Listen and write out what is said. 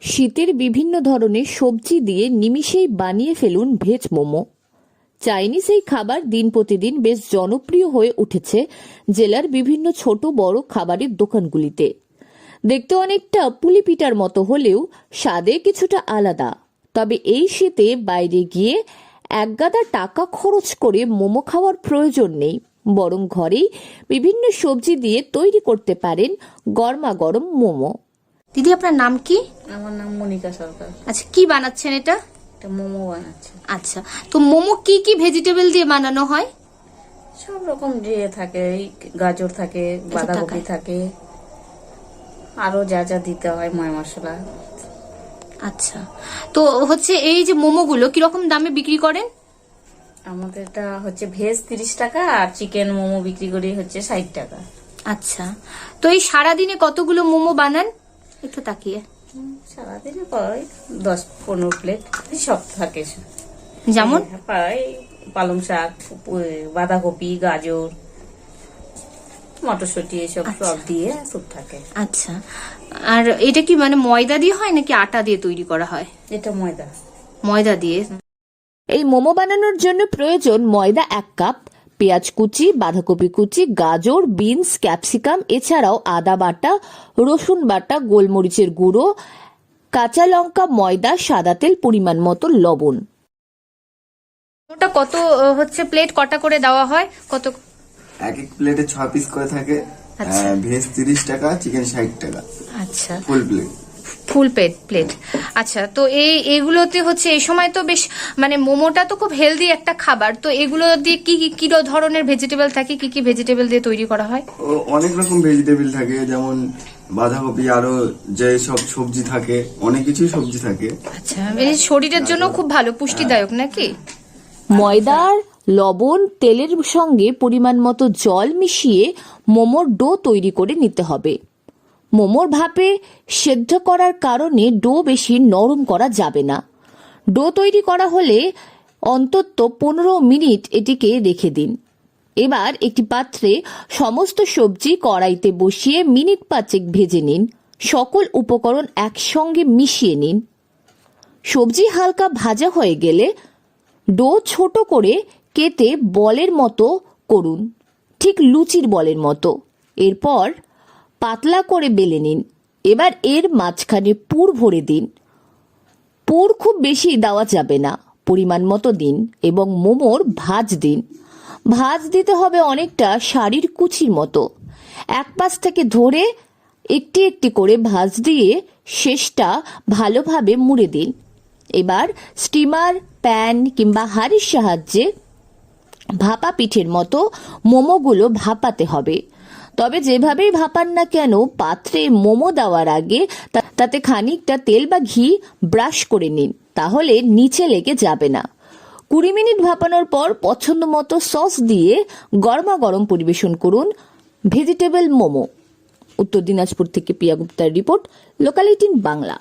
শীতের বিভিন্ন ধরনের সবজি দিয়ে নিমিষেই বানিয়ে ফেলুন ভেজ মোমো। চাইনিজ এই খাবার দিন প্রতিদিন বেশ জনপ্রিয় হয়ে উঠেছে জেলার বিভিন্ন ছোট বড় খাবারের দোকানগুলিতে। দেখতে অনেকটা পুলি পিঠার মতো হলেও স্বাদে কিছুটা আলাদা। তবে এই শীতে বাইরে গিয়ে একগাদা টাকা খরচ করে মোমো খাওয়ার প্রয়োজন নেই, বরং ঘরেই বিভিন্ন সবজি দিয়ে তৈরি করতে পারেন গরমা গরম মোমো। দিদি, আপনার নাম কি? আমার নাম মনিকা সরকার। আচ্ছা, কি বানাচ্ছেন এটা? এটা মোমো বানাচ্ছে। আচ্ছা, তো মোমো কি কি ভেজিটেবল দিয়ে বানানো হয়? সব রকম দিয়ে থাকে, এই গাজর থাকে, বাঁধাকপি থাকে, আরো যা যা দিতে হয় ময় মশলা। আচ্ছা, তো হচ্ছে এই যে মোমোগুলো কিরকম দামে বিক্রি করেন? আমাদের এটা হচ্ছে ভেজ 30 টাকা আর চিকেন মোমো বিক্রি করি হচ্ছে 60 টাকা। আচ্ছা, তো এই সারাদিনে কতগুলো মোমো বানান একটু তাকিয়ে? সারাদিনে পাই 10-15 প্লেট, সব থাকে। যেমন পাই পালং শাক, বাঁধাকপি, গাজর, মটরশুঁটি, এসব সব দিয়ে সব থাকে। আচ্ছা, আর এটা কি মানে ময়দা দিয়ে হয় নাকি আটা দিয়ে তৈরি করা হয়? এটা ময়দা। ময়দা দিয়ে। এই মোমো বানানোর জন্য প্রয়োজন ময়দা 1 কাপ, পেঁয়াজ কুচি, বাঁধাকপি কুচি, গাজর, বিনস, ক্যাপসিকাম, এছাড়াও আদা বাটা, রসুন বাটা, গোলমরিচের গুঁড়ো, কাঁচা লঙ্কা, ময়দা, সাদা তেল, পরিমাণ মতো লবণ। ওটা কত হচ্ছে প্লেট কটা করে দেওয়া হয়? কত? এক এক প্লেটে 6 পিস করে থাকে। আচ্ছা। ভেজ 30 টাকা, চিকেন 60 টাকা, আচ্ছা, ফুল প্লেট। Full plate. আচ্ছা, তো এগুলোতে হচ্ছে এই সময় তো বেশ মানে মোমোটা তো খুব হেলদি একটা খাবার, তো এগুলো দিয়ে কি কি কি ধরনের ভেজিটেবল থাকে? কি কি ভেজিটেবল দিয়ে তৈরি করা হয়? অনেক রকম ভেজিটেবল থাকে, যেমন বাঁধাকপি, আরো যে সব সবজি থাকে, অনেক কিছুই সবজি থাকে। আচ্ছা, এই শরীরের জন্য খুব ভালো, পুষ্টিদায়ক নাকি? ময়দার লবণ তেলের সঙ্গে পরিমাণ মতো জল মিশিয়ে মোমোর ডো তৈরি করে নিতে হবে। মোমোর ভাপে সেদ্ধ করার কারণে ডো বেশি নরম করা যাবে না। ডো তৈরি করা হলে অন্তত 15 মিনিট এটিকে রেখে দিন। এবার একটি পাত্রে সমস্ত সবজি কড়াইতে বসিয়ে মিনিট 5 ভেজে নিন। সকল উপকরণ একসঙ্গে মিশিয়ে নিন। সবজি হালকা ভাজা হয়ে গেলে ডো ছোট করে কেটে বলের মতো করুন, ঠিক লুচির বলের মতো। এরপর পাতলা করে বেলে নিন। এবার এর মাঝখানে পুর ভরে দিন। পুর খুব বেশি দেওয়া যাবে না, পরিমাণ মতো দিন এবং মোমোর ভাঁজ দিন। ভাঁজ দিতে হবে অনেকটা শাড়ির কুচির মতো। এক পাশ থেকে ধরে একটি একটি করে ভাঁজ দিয়ে শেষটা ভালোভাবে মুড়ে দিন। এবার স্টিমার, প্যান কিংবা হাঁড়ির সাহায্যে ভাপা পিঠের মতো মোমোগুলো ভাপাতে হবে। তবে যেভাবেই ভাপান না কেন, পাত্রে মোমো দেওয়ার আগে তাতে খানিকটা তেল বা ঘি ব্রাশ করে নিন, তাহলে নিচে লেগে যাবে না। 20 মিনিট ভাপানোর পর পছন্দ মতো সস দিয়ে গরমা গরম পরিবেশন করুন ভেজিটেবল মোমো। উত্তর দিনাজপুর থেকে পিয়া গুপ্তার রিপোর্ট, লোকাল 18 বাংলা।